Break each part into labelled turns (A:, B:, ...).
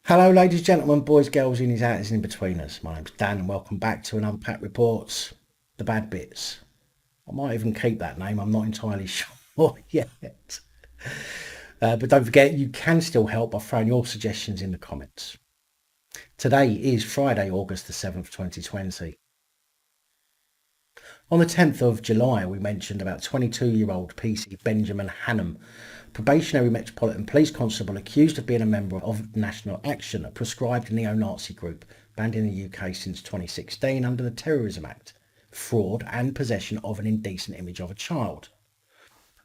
A: Hello, ladies, gentlemen, boys, girls, innies, outers, and in-betweeners. My name's Dan, and welcome back to another PAP Reports, The Bad Bits. I might even keep that name, I'm not entirely sure yet. But don't forget, you can still help by throwing your suggestions in the comments. Today is Friday, August the 7th, 2020. On the 10th of July, we mentioned about 22-year-old PC Benjamin Hannum, probationary Metropolitan Police Constable accused of being a member of National Action, a proscribed neo-Nazi group banned in the UK since 2016 under the Terrorism Act, fraud and possession of an indecent image of a child.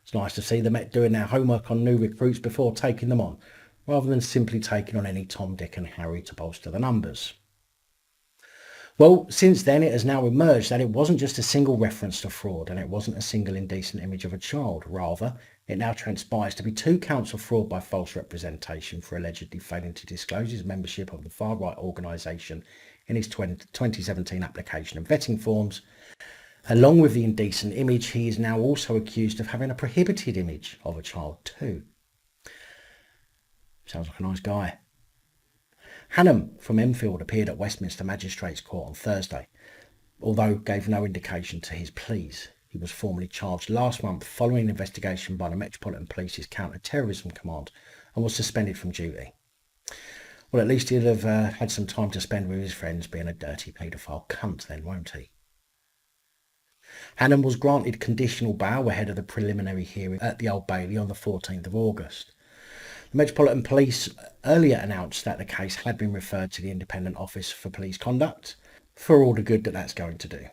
A: It's nice to see the Met doing their homework on new recruits before taking them on, rather than simply taking on any Tom, Dick and Harry to bolster the numbers. Well, since then it has now emerged that it wasn't just a single reference to fraud and it wasn't a single indecent image of a child. Rather, it now transpires to be 2 counts of fraud by false representation for allegedly failing to disclose his membership of the far-right organisation in his 2017 application and vetting forms. Along with the indecent image, he is now also accused of having a prohibited image of a child too. Sounds like a nice guy. Hannum from Enfield appeared at Westminster Magistrates Court on Thursday, although gave no indication to his pleas. He was formally charged last month following an investigation by the Metropolitan Police's Counter-Terrorism Command and was suspended from duty. Well, at least he'll have had some time to spend with his friends being a dirty paedophile cunt then, won't he? Hannum was granted conditional bail ahead of the preliminary hearing at the Old Bailey on the 14th of August. The Metropolitan Police earlier announced that the case had been referred to the Independent Office for Police Conduct for all the good that that's going to do.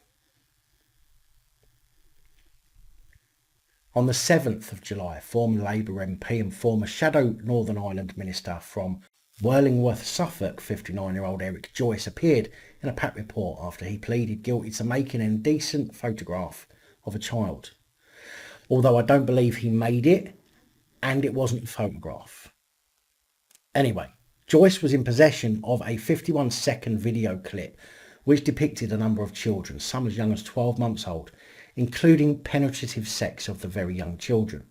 A: On the 7th of July, former Labour MP and former Shadow Northern Ireland Minister from Whirlingworth, Suffolk, 59-year-old Eric Joyce appeared in a PAP report after he pleaded guilty to making an indecent photograph of a child. Although I don't believe he made it, and it wasn't a photograph. Anyway, Joyce was in possession of a 51-second video clip which depicted a number of children, some as young as 12 months old, including penetrative sex of the very young children.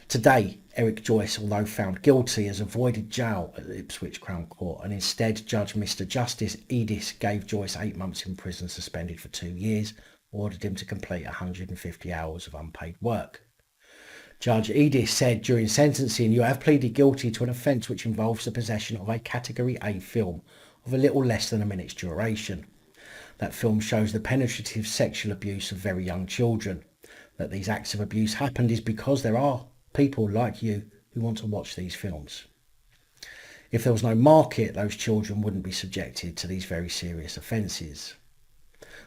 A: Today, Eric Joyce, although found guilty, has avoided jail at the Ipswich Crown Court, and instead Judge Mr Justice Edis gave Joyce 8 months in prison suspended for 2 years, ordered him to complete 150 hours of unpaid work. Judge Edis said during sentencing, "You have pleaded guilty to an offence which involves the possession of a Category A film of a little less than a minute's duration. That film shows the penetrative sexual abuse of very young children. That these acts of abuse happened is because there are people like you who want to watch these films. If there was no market, those children wouldn't be subjected to these very serious offences."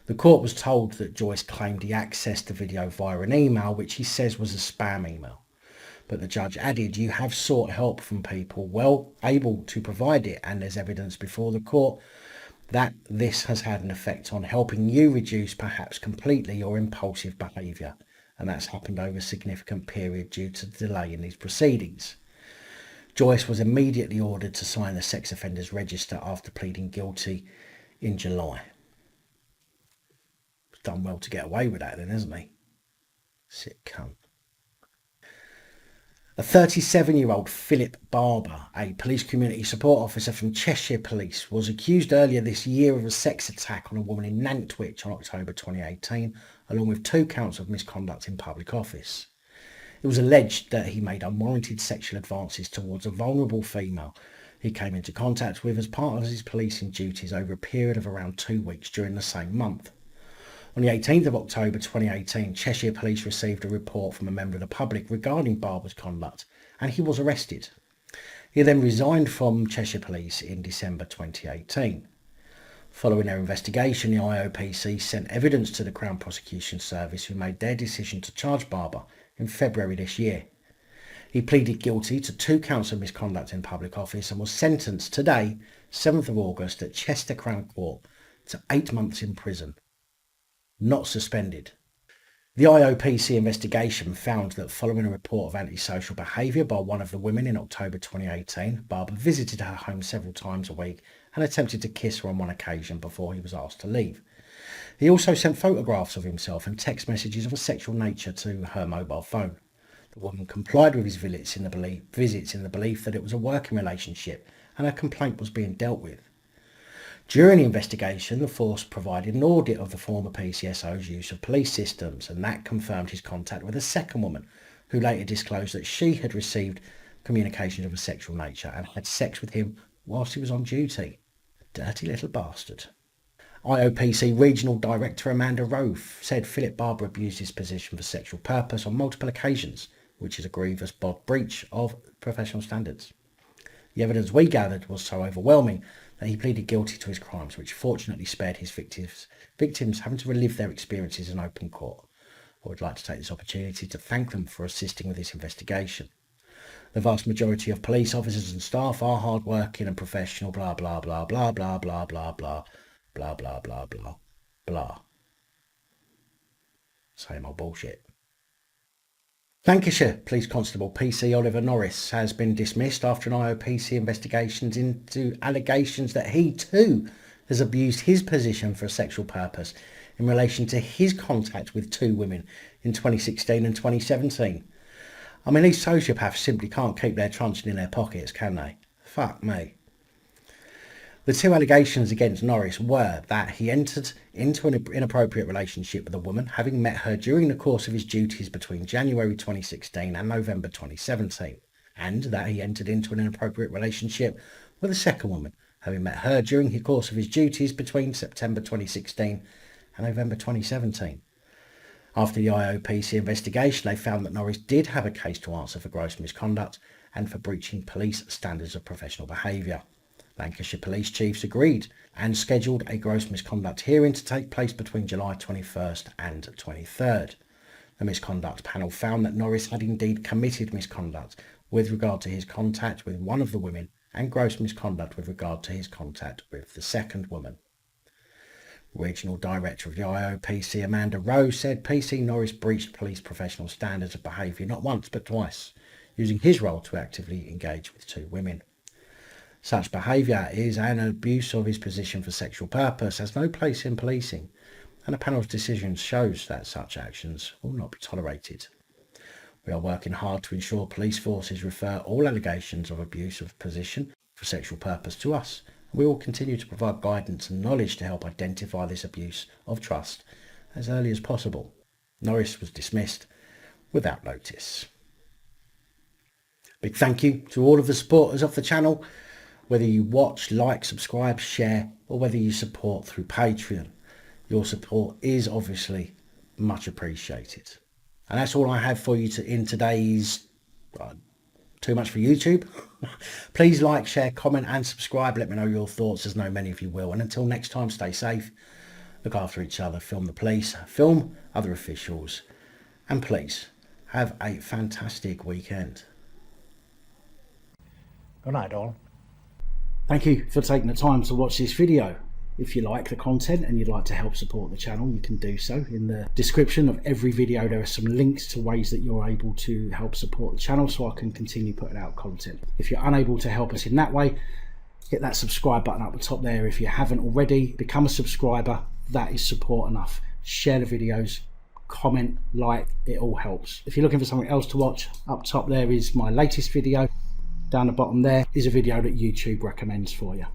A: The court was told that Joyce claimed he accessed the video via an email which he says was a spam email. But the judge added, "You have sought help from people well able to provide it, and there's evidence before the court that this has had an effect on helping you reduce perhaps completely your impulsive behaviour, and that's happened over a significant period due to the delay in these proceedings." Joyce was immediately ordered to sign the sex offenders register after pleading guilty in July. Done well to get away with that then, hasn't he? Sick cunt. A 37-year-old Philip Barber, a police community support officer from Cheshire Police, was accused earlier this year of a sex attack on a woman in Nantwich on October 2018, along with 2 counts of misconduct in public office. It was alleged that he made unwarranted sexual advances towards a vulnerable female he came into contact with as part of his policing duties over a period of around 2 weeks during the same month. On the 18th of October 2018, Cheshire Police received a report from a member of the public regarding Barber's conduct, and he was arrested. He then resigned from Cheshire Police in December 2018. Following their investigation, the IOPC sent evidence to the Crown Prosecution Service, who made their decision to charge Barber in February this year. He pleaded guilty to 2 counts of misconduct in public office and was sentenced today, 7th of August, at Chester Crown Court to 8 months in prison. Not suspended. The IOPC investigation found that following a report of antisocial behaviour by one of the women in October 2018, Barber visited her home several times a week and attempted to kiss her on one occasion before he was asked to leave. He also sent photographs of himself and text messages of a sexual nature to her mobile phone. The woman complied with his visits in the belief that it was a working relationship and her complaint was being dealt with. During the investigation, the force provided an audit of the former PCSO's use of police systems, and that confirmed his contact with a second woman, who later disclosed that she had received communications of a sexual nature and had sex with him whilst he was on duty. Dirty little bastard. IOPC Regional Director Amanda Rowe said Philip Barber abused his position for sexual purpose on multiple occasions, which is a grievous breach of professional standards. The evidence we gathered was so overwhelming that he pleaded guilty to his crimes, which fortunately spared his victims having to relive their experiences in open court. I would like to take this opportunity to thank them for assisting with this investigation. The vast majority of police officers and staff are hard-working and professional, blah, blah, blah, blah, blah, blah, blah, blah, blah, blah, blah, blah, blah. Same old bullshit. Lancashire Police Constable PC Oliver Norris has been dismissed after an IOPC investigation into allegations that he too has abused his position for a sexual purpose in relation to his contact with two women in 2016 and 2017. I mean, these sociopaths simply can't keep their truncheon in their pockets, can they? Fuck me. The two allegations against Norris were that he entered into an inappropriate relationship with a woman, having met her during the course of his duties between January 2016 and November 2017, and that he entered into an inappropriate relationship with a second woman, having met her during the course of his duties between September 2016 and November 2017. After the IOPC investigation, they found that Norris did have a case to answer for gross misconduct and for breaching police standards of professional behaviour. Lancashire Police Chiefs agreed and scheduled a gross misconduct hearing to take place between July 21st and 23rd. The misconduct panel found that Norris had indeed committed misconduct with regard to his contact with one of the women and gross misconduct with regard to his contact with the second woman. Regional Director of the IOPC Amanda Rowe said PC Norris breached police professional standards of behaviour not once but twice, using his role to actively engage with two women. Such behaviour is an abuse of his position for sexual purpose, has no place in policing, and the panel's decision shows that such actions will not be tolerated. We are working hard to ensure police forces refer all allegations of abuse of position for sexual purpose to us, and we will continue to provide guidance and knowledge to help identify this abuse of trust as early as possible. Norris was dismissed without notice. Big thank you to all of the supporters of the channel, whether you watch, like, subscribe, share, or whether you support through Patreon. Your support is obviously much appreciated. And that's all I have for you in today's too much for YouTube. Please like, share, comment and subscribe. Let me know your thoughts, as I know many of you will. And until next time, stay safe, look after each other, film the police, film other officials, and please have a fantastic weekend. Good night, all. Thank you for taking the time to watch this video. If you like the content and you'd like to help support the channel, you can do so. In the description of every video there are some links to ways that you're able to help support the channel so I can continue putting out content. If you're unable to help us in that way, hit that subscribe button up the top there. If you haven't already, become a subscriber. That is support enough. Share the videos, comment, like, it all helps. If you're looking for something else to watch, up top there is my latest video. Down the bottom there is a video that YouTube recommends for you.